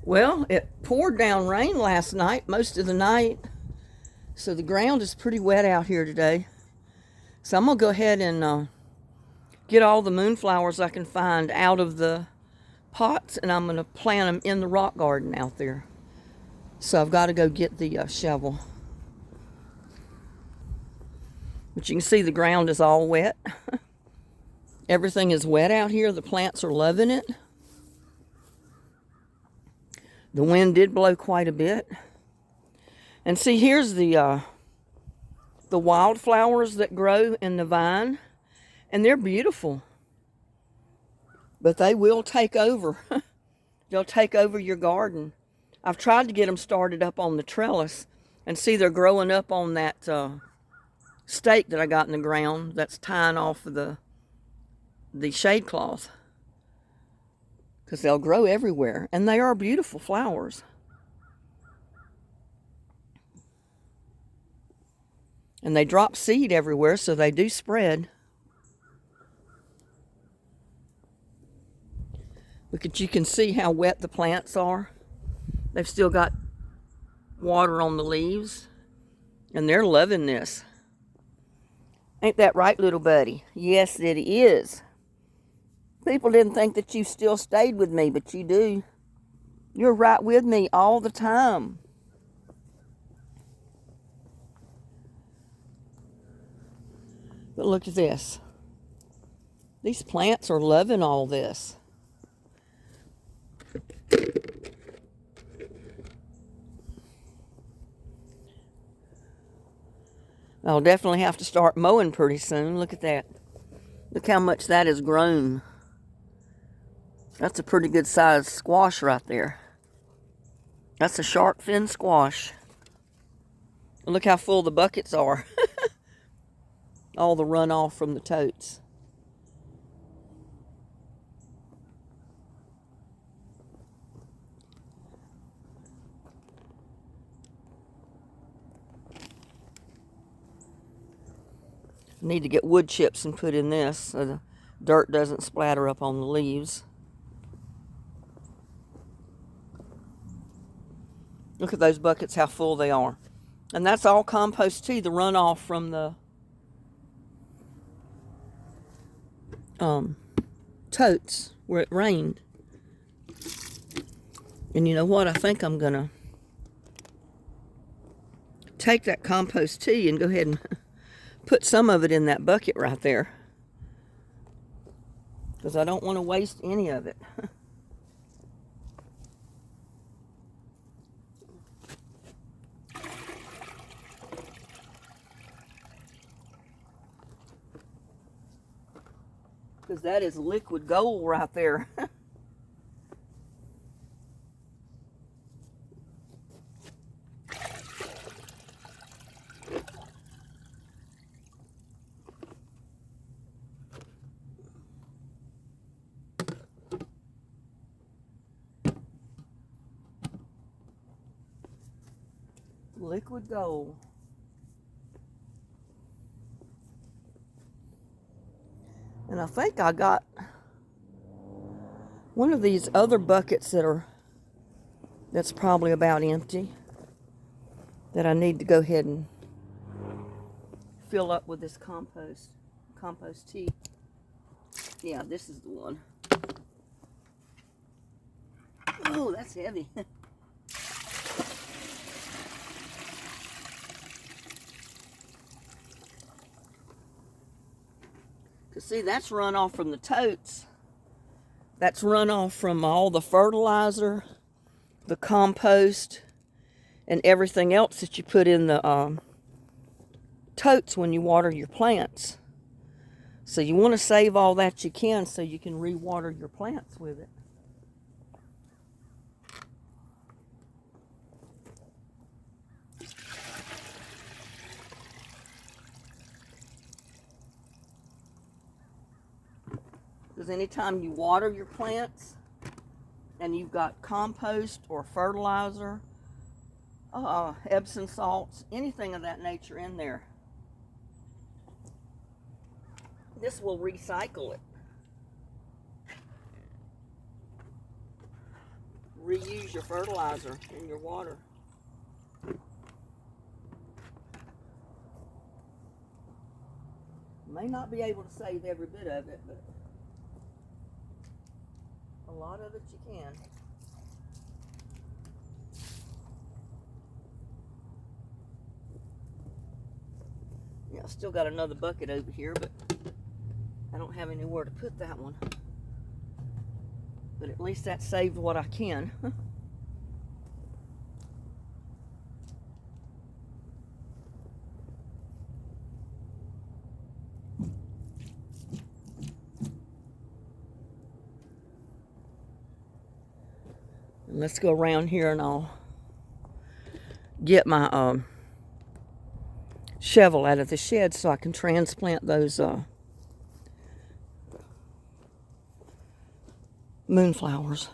Well, it poured down rain last night, most of the night, so the ground is pretty wet out here today. So I'm going to go ahead and get all the moonflowers I can find out of the pots, and I'm going to plant them in the rock garden out there. So I've got to go get the shovel. But you can see the ground is all wet. Everything is wet out here. The plants are loving it. The wind did blow quite a bit. And see, here's the wildflowers that grow in the vine. And they're beautiful. But they will take over. They'll take over your garden. I've tried to get them started up on the trellis. And see, they're growing up on that stake that I got in the ground that's tying off of the shade cloth. Because they'll grow everywhere. And they are beautiful flowers. And they drop seed everywhere, so they do spread. But you can see how wet the plants are. They've still got water on the leaves. And they're loving this. Ain't that right, little buddy? Yes, it is. People didn't think that you still stayed with me, but you do. You're right with me all the time. But look at this. These plants are loving all this. I'll definitely have to start mowing pretty soon. Look at that. Look how much that has grown. That's a pretty good sized squash right there. That's a shark fin squash. Look how full the buckets are. All the runoff from the totes. Need to get wood chips and put in this so the dirt doesn't splatter up on the leaves. Look at those buckets, how full they are. And that's all compost too, the runoff from the totes where it rained. And you know what? I think I'm going to take that compost tea and go ahead and put some of it in that bucket right there. Because I don't want to waste any of it. Because that is liquid gold right there. Liquid gold. And I think I got one of these other buckets that's probably about empty, that I need to go ahead and fill up with this compost tea. Yeah, this is the one. Oh, that's heavy. See, that's runoff from the totes. That's runoff from all the fertilizer, the compost, and everything else that you put in the totes when you water your plants. So you want to save all that you can so you can re-water your plants with it. Because anytime you water your plants and you've got compost or fertilizer, Epsom salts, anything of that nature in there, this will recycle it. reuse your fertilizer in your water. May not be able to save every bit of it, but a lot of it you can. Yeah, I still got another bucket over here, but I don't have anywhere to put that one. But at least that saved what I can. Let's go around here and I'll get my shovel out of the shed so I can transplant those moonflowers.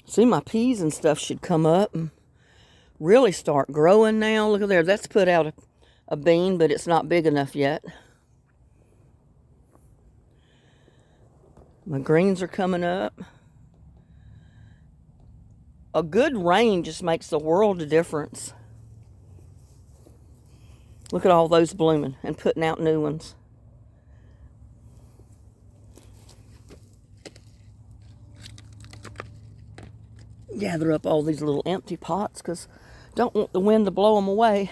See, my peas and stuff should come up and really start growing now. Look at there. That's put out a bean, but it's not big enough yet. My greens are coming up. A good rain just makes the world of difference. Look at all those blooming and putting out new ones. Gather up all these little empty pots because don't want the wind to blow them away.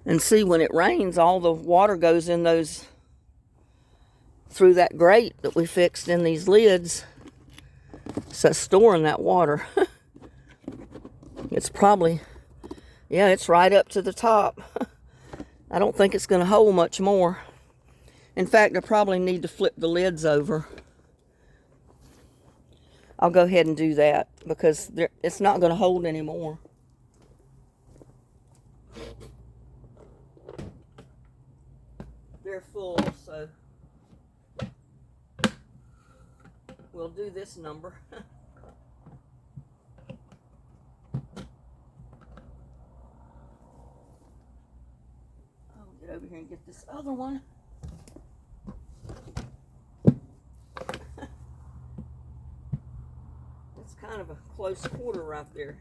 And see, when it rains, all the water goes in those, through that grate that we fixed in these lids. So storing that water. It's probably, yeah, it's right up to the top. I don't think it's going to hold much more. In fact, I probably need to flip the lids over. I'll go ahead and do that because it's not going to hold anymore. They're full, so we'll do this number. I'll get over here and get this other one. It's kind of a close quarter right there.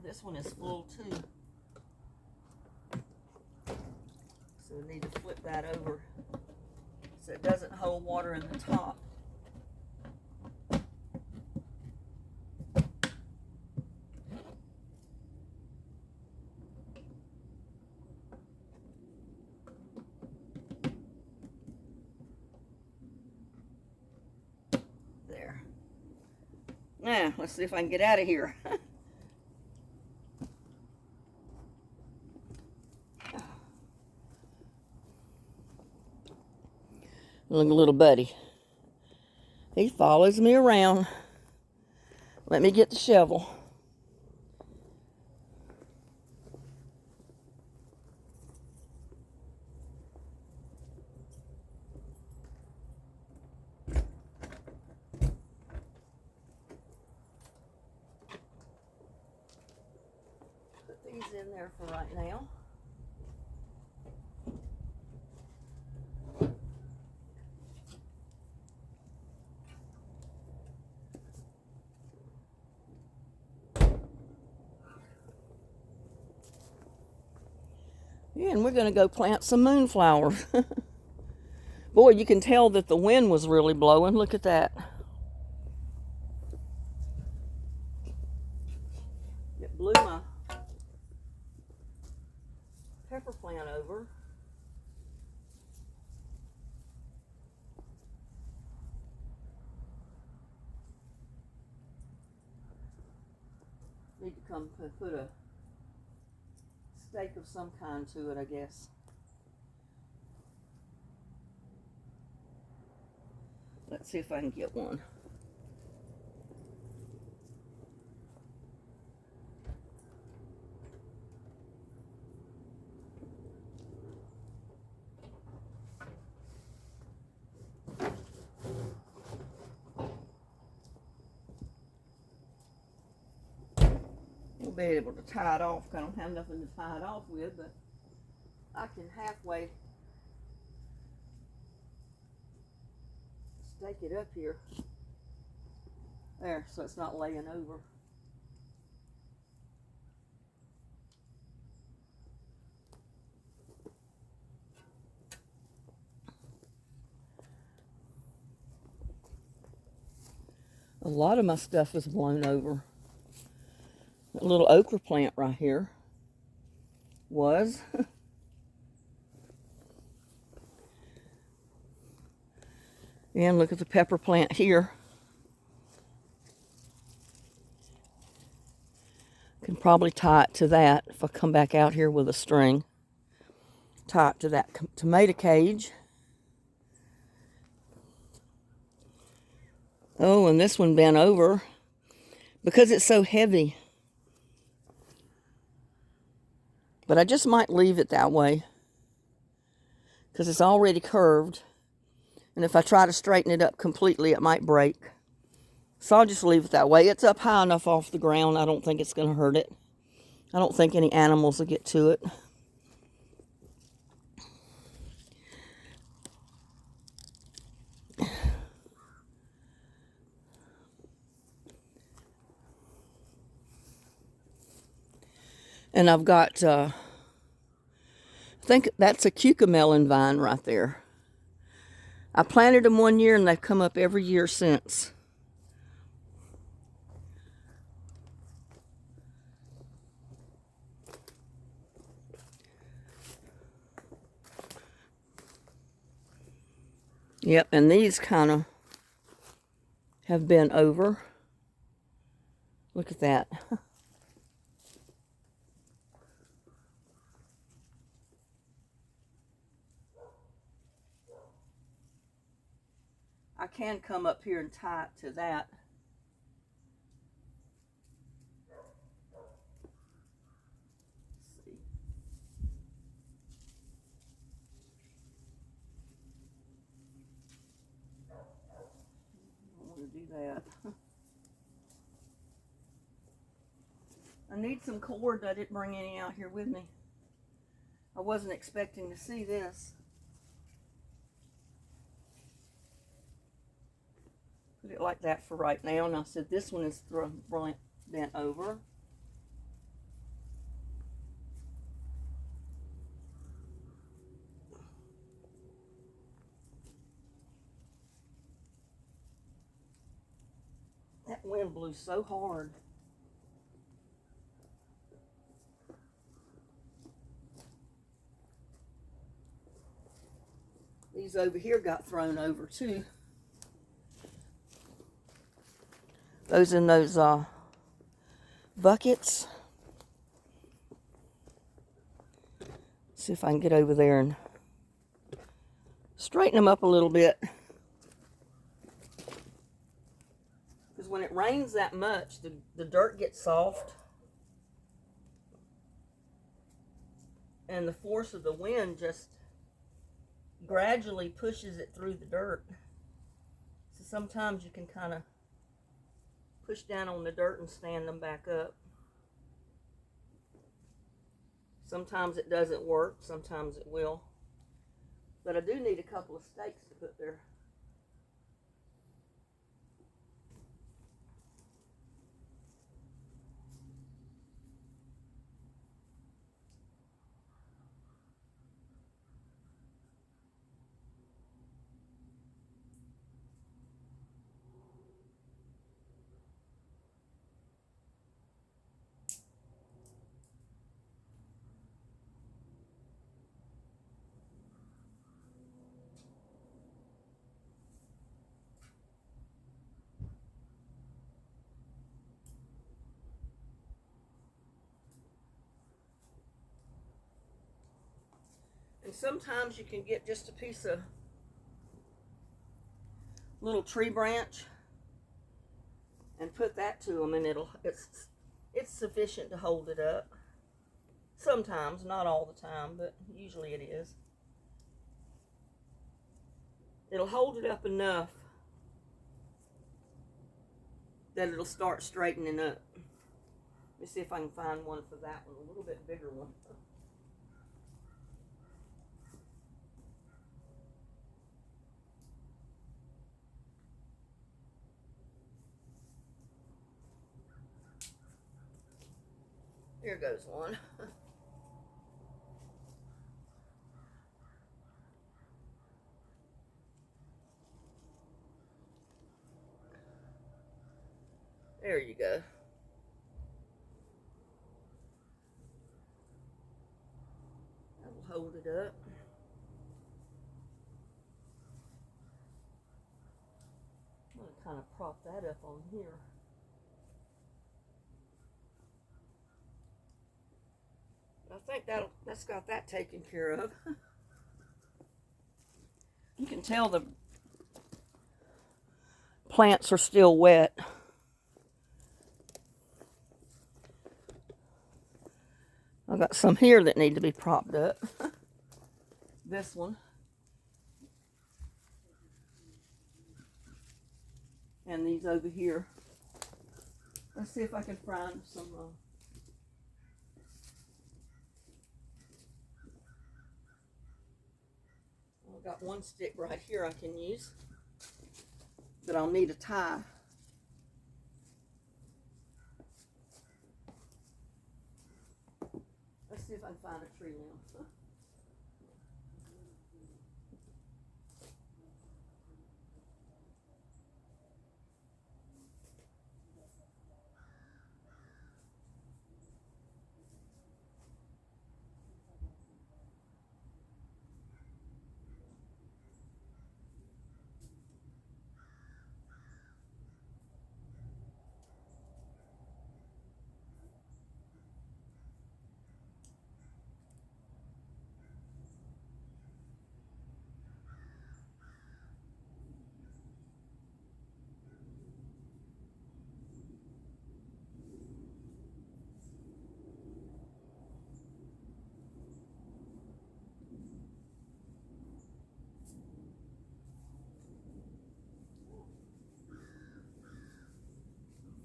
This one is full too. So we need to flip that over so it doesn't hold water in the top. There. Now, let's see if I can get out of here. Look at little buddy. He follows me around. Let me get the shovel. Put these in there for right now. Yeah, and we're going to go plant some moonflowers. Boy, you can tell that the wind was really blowing. Look at that. It blew my pepper plant over. Need to come put a stake of some kind to it, I guess. Let's see if I can get one. We'll be able to tie it off. I don't have nothing to tie it off with, but I can halfway stake it up here. There, so it's not laying over. A lot of my stuff is blown over. That little okra plant right here was. And look at the pepper plant here. Can probably tie it to that if I come back out here with a string. Tie it to that tomato cage. Oh, and this one bent over because it's so heavy. But I just might leave it that way because it's already curved. And if I try to straighten it up completely, it might break. So I'll just leave it that way. It's up high enough off the ground. I don't think it's going to hurt it. I don't think any animals will get to it. And I've got, I think that's a cucamelon vine right there. I planted them one year and they've come up every year since. Yep, and these kind of have been over. Look at that. I can come up here and tie it to that. Let's see. I don't want to do that. I need some cord. I didn't bring any out here with me. I wasn't expecting to see this. Put it like that for right now. And I said this one is bent over. That wind blew so hard. These over here got thrown over too. Those in those buckets. See if I can get over there and straighten them up a little bit. Because when it rains that much, the dirt gets soft. And the force of the wind just gradually pushes it through the dirt. So sometimes you can kind of push down on the dirt and stand them back up. Sometimes it doesn't work, sometimes it will. But I do need a couple of stakes to put there. And sometimes you can get just a piece of little tree branch and put that to them, and it's sufficient to hold it up. Sometimes, not all the time, but usually it is. It'll hold it up enough that it'll start straightening up. Let me see if I can find one for that one, a little bit bigger one. Here goes one. There you go. That'll hold it up. I'm going to kind of prop that up on here. I think that's got that taken care of. You can tell the plants are still wet. I've got some here that need to be propped up. This one. And these over here. Let's see if I can find some. I've got one stick right here I can use, but I'll need a tie. Let's see if I can find a tree limb.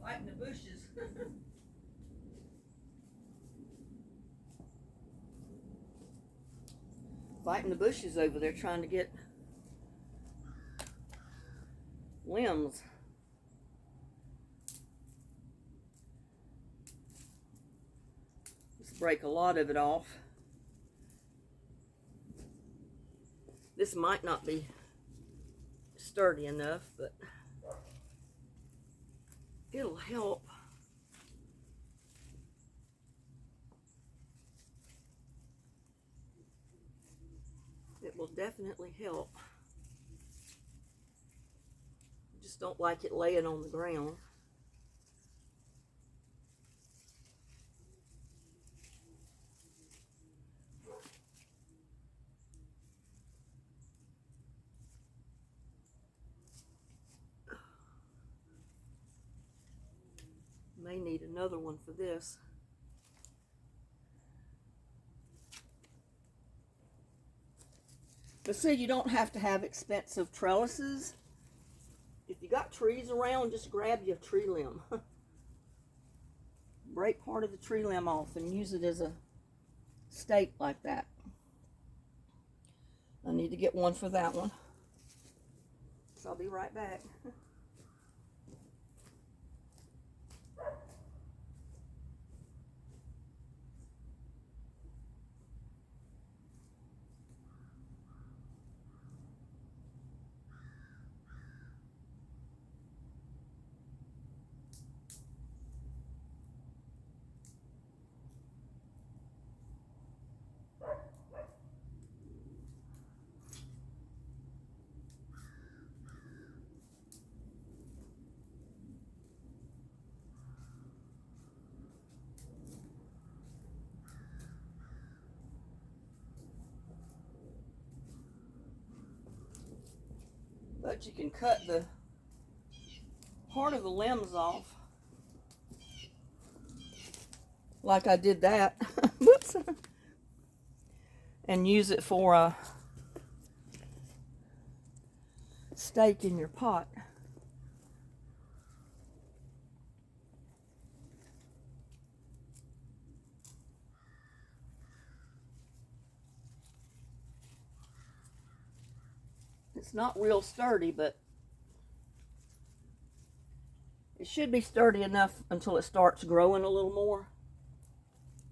Fighting the bushes. Fighting the bushes over there trying to get limbs. Just break a lot of it off. This might not be sturdy enough, but it'll help. It will definitely help. Just don't like it laying on the ground. May need another one for this. But see, you don't have to have expensive trellises. If you got trees around, just grab your tree limb. Break part of the tree limb off and use it as a stake like that. I need to get one for that one. So I'll be right back. But you can cut the part of the limbs off. Like I did that. Whoops. And use it for a steak in your pot. It's not real sturdy, but it should be sturdy enough until it starts growing a little more,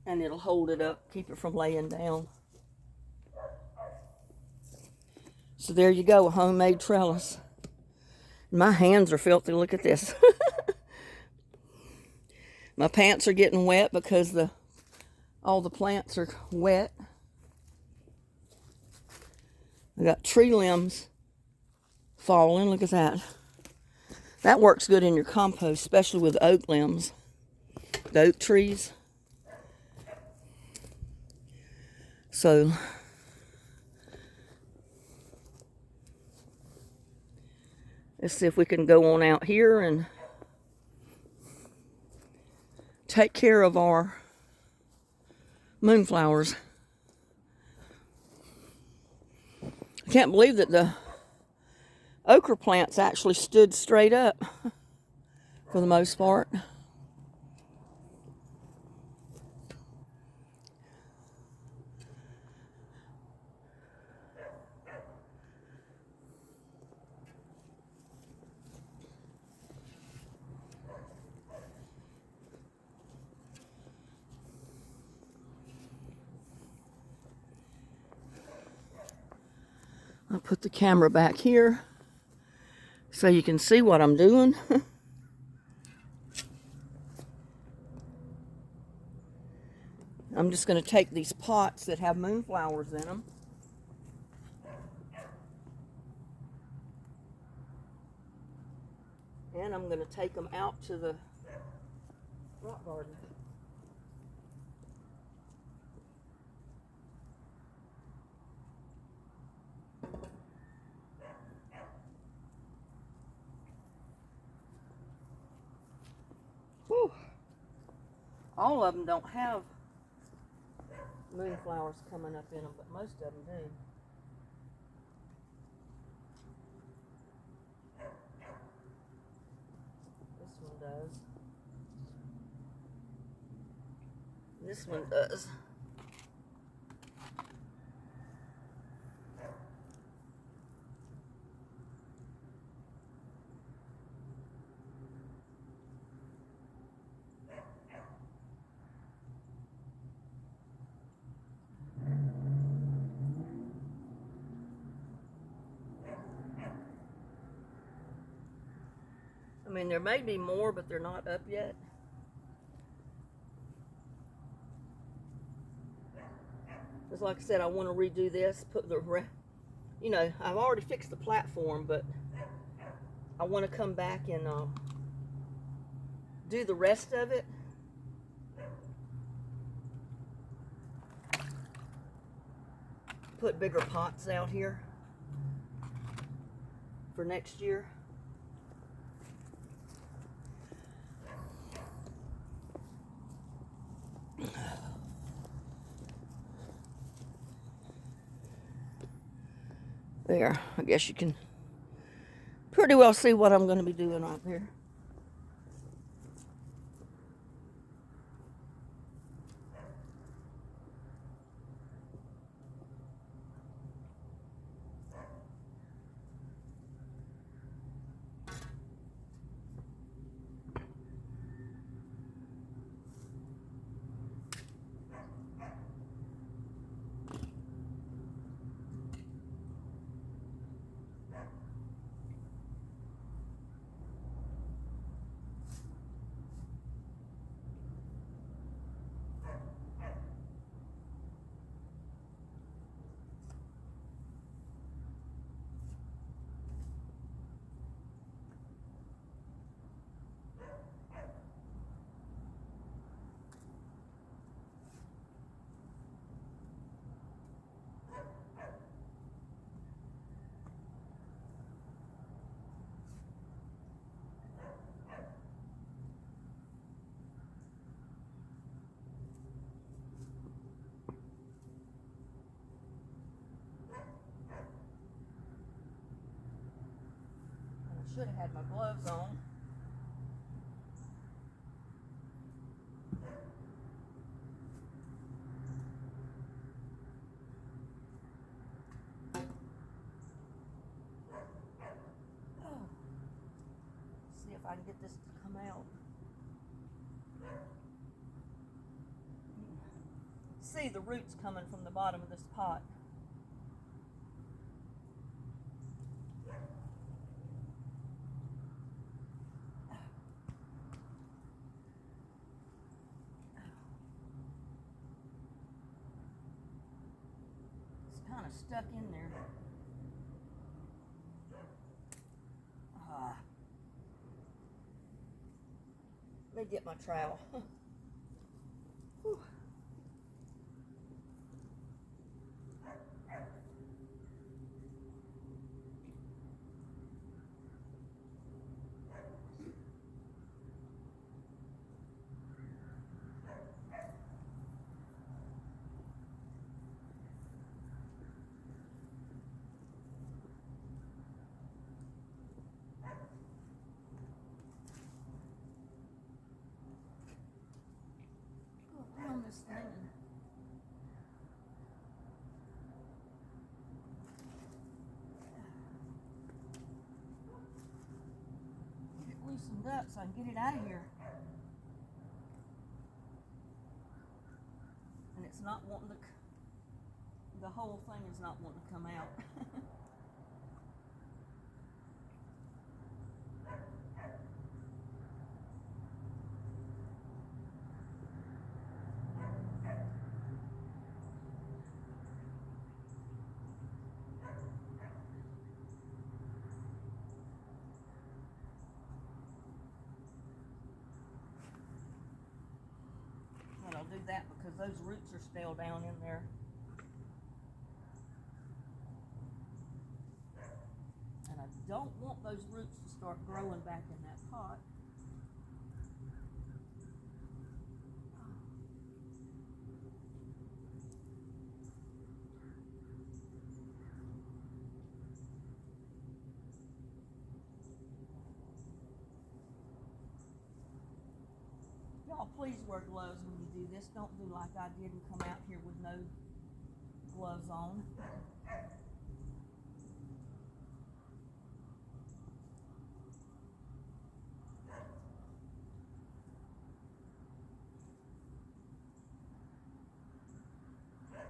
and it'll hold it up, keep it from laying down. So there you go, a homemade trellis. My hands are filthy, look at this. My pants are getting wet because all the plants are wet. I got tree limbs falling, look at that. That works good in your compost, especially with oak limbs, the oak trees. So let's see if we can go on out here and take care of our moonflowers. I can't believe that the okra plants actually stood straight up for the most part. I'll put the camera back here so you can see what I'm doing. I'm just going to take these pots that have moonflowers in them. And I'm going to take them out to the rock garden. Whew. All of them don't have moonflowers coming up in them, but most of them do. This one does. This one does. I mean, there may be more, but they're not up yet. Just like I said, I want to redo this, put the, you know, I've already fixed the platform, but I want to come back and do the rest of it. Put bigger pots out here for next year. There, I guess you can pretty well see what I'm going to be doing right there. Should have had my gloves on. Oh. See if I can get this to come out. See the roots coming from the bottom of this pot. It's kind of stuck in there. Let me get my trowel. Whew. Around this thing. Get it loosened up so I can get it out of here. And it's not wanting to, the whole thing is not wanting to come out. And I'll do that because those roots are still down in there. And I don't want those roots to start growing back in that pot. Y'all please wear gloves when you do this. Don't do like I did and come out here with no gloves on.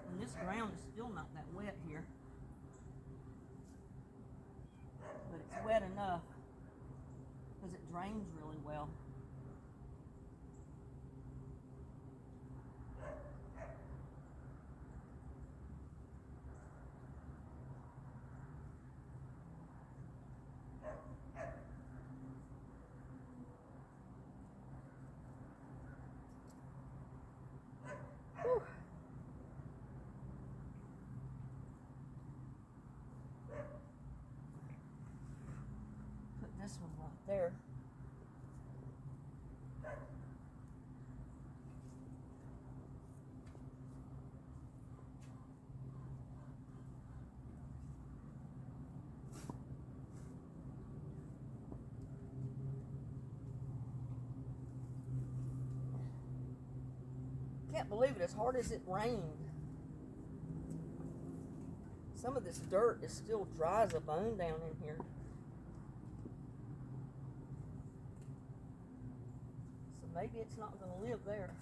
And this ground is still not that wet here. But it's wet enough because it drains really well. Whew. Put this one right there. Can't believe it, as hard as it rained. Some of this dirt is still dry as a bone down in here. So maybe it's not going to live there.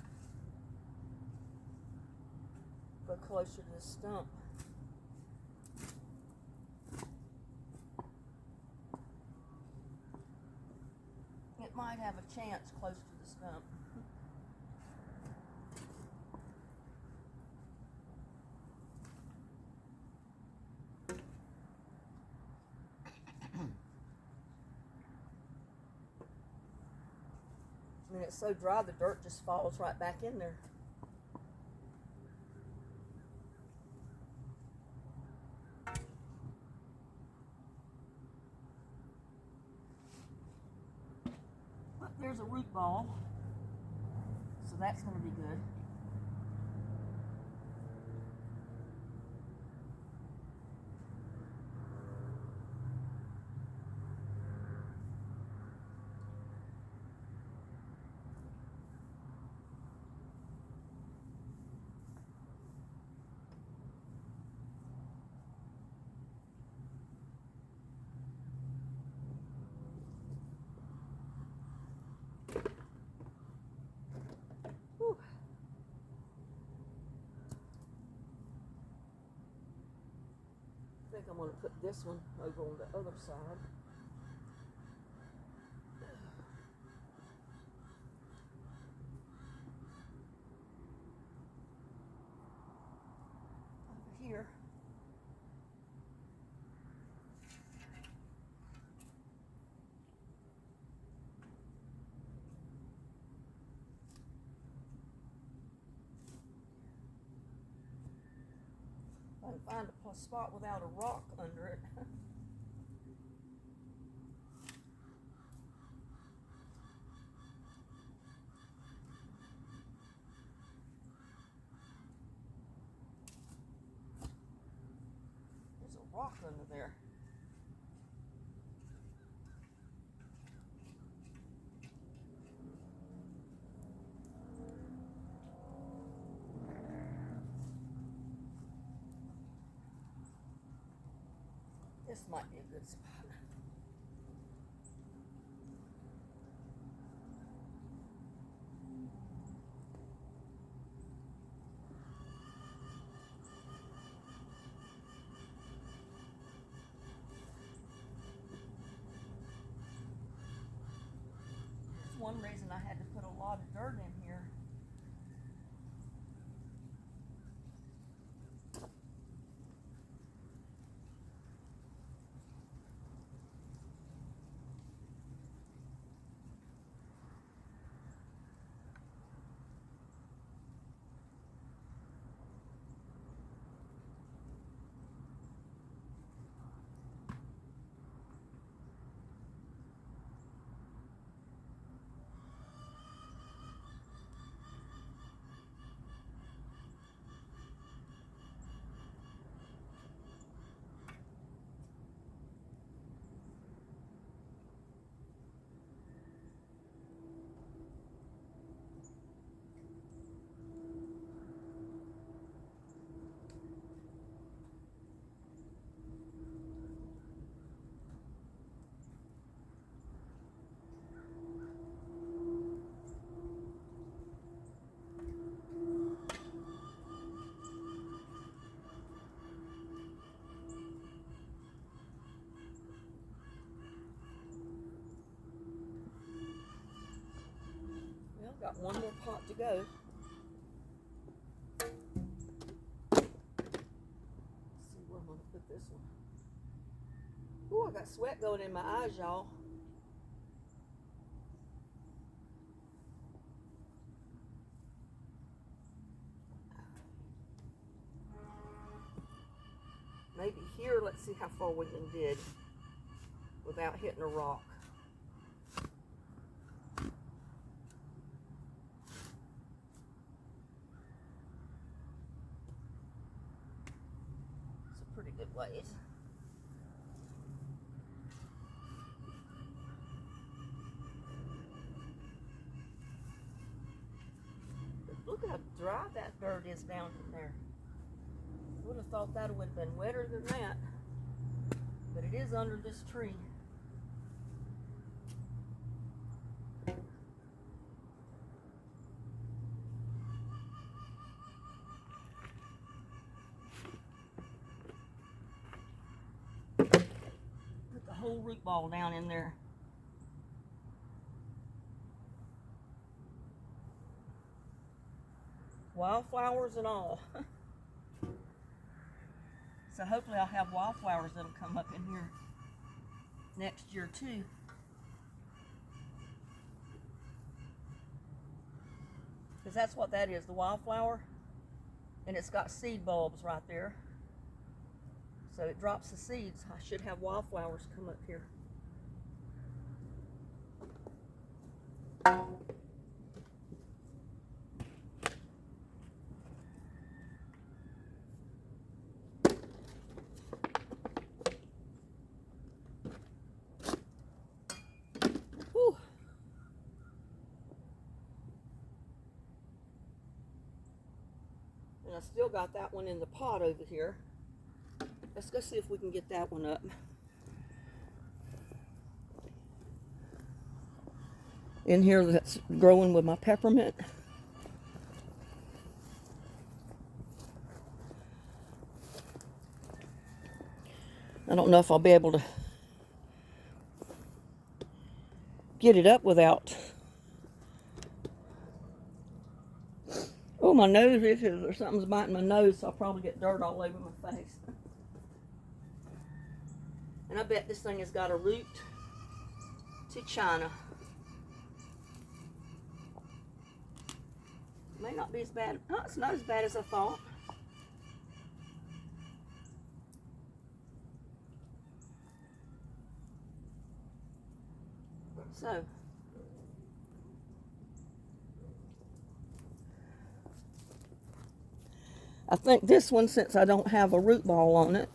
Go closer to the stump. It might have a chance close to the stump. I mean, it's so dry, the dirt just falls right back in there. But there's a root ball, so that's going to be good. think I'm going to put this one over on the other side. Over here. I can find a spot without a rock under it. There's a rock under there. This might be a good spot. That's one reason I had to put a lot of dirt in here. Got one more pot to go. Let's see where I'm going to put this one. Oh, I got sweat going in my eyes, y'all. Maybe here, let's see how far we can dig without hitting a rock. Pretty good ways. But look how dry that dirt is down in there. Would have thought that would have been wetter than that, but it is under this tree. Whole root ball down in there. Wildflowers and all. So hopefully I'll have wildflowers that'll come up in here next year too. Because that's what that is, the wildflower. And it's got seed bulbs right there. So it drops the seeds. I should have wildflowers come up here. Whew. And I still got that one in the pot over here. Let's go see if we can get that one up. In here that's growing with my peppermint. don't know if I'll be able to get it up without... Oh, my nose itches, or something's biting my nose, so I'll probably get dirt all over my face. And I bet this thing has got a route to China. May not be as bad. Oh, it's not as bad as I thought. So, I think this one, since I don't have a root ball on it,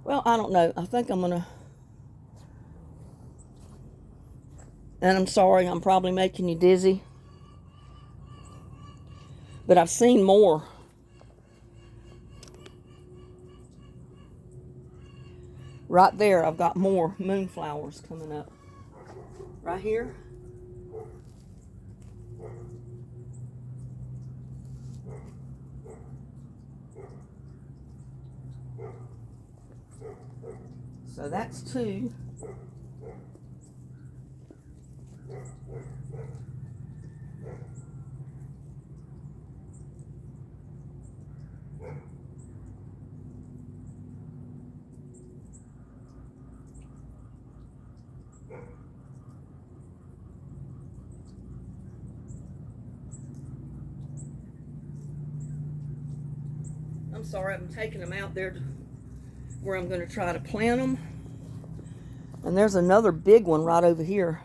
well, I don't know. I think I'm gonna, and I'm sorry, I'm probably making you dizzy, but I've seen more. Right there, I've got more moonflowers coming up. Right here. So that's 2. I'm sorry, I'm taking them out there to where I'm going to try to plant them. And there's another big one right over here.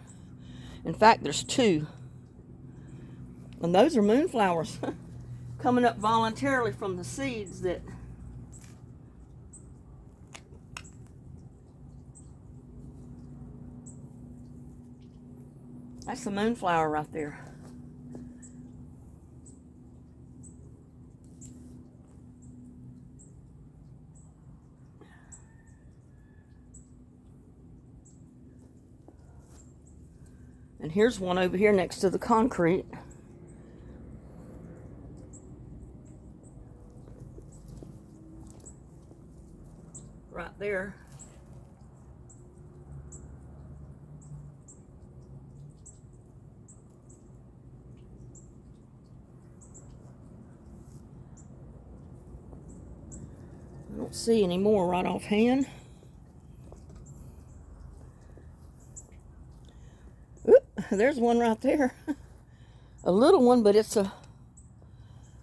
In fact, there's 2. And those are moonflowers coming up voluntarily from the seeds that... That's the moonflower right there. And here's one over here next to the concrete. Right there. I don't see any more right offhand. There's one right there. A little one, but it's a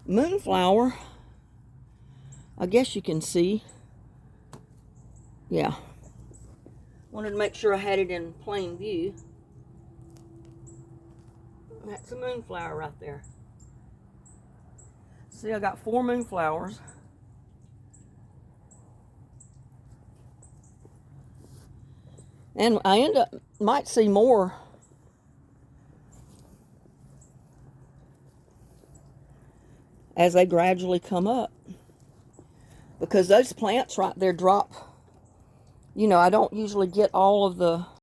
moonflower. I guess you can see. Yeah. Wanted to make sure I had it in plain view. That's a moonflower right there. See, I got 4 moonflowers. And I might see more as they gradually come up, because those plants right there drop, you know, I don't usually get all of the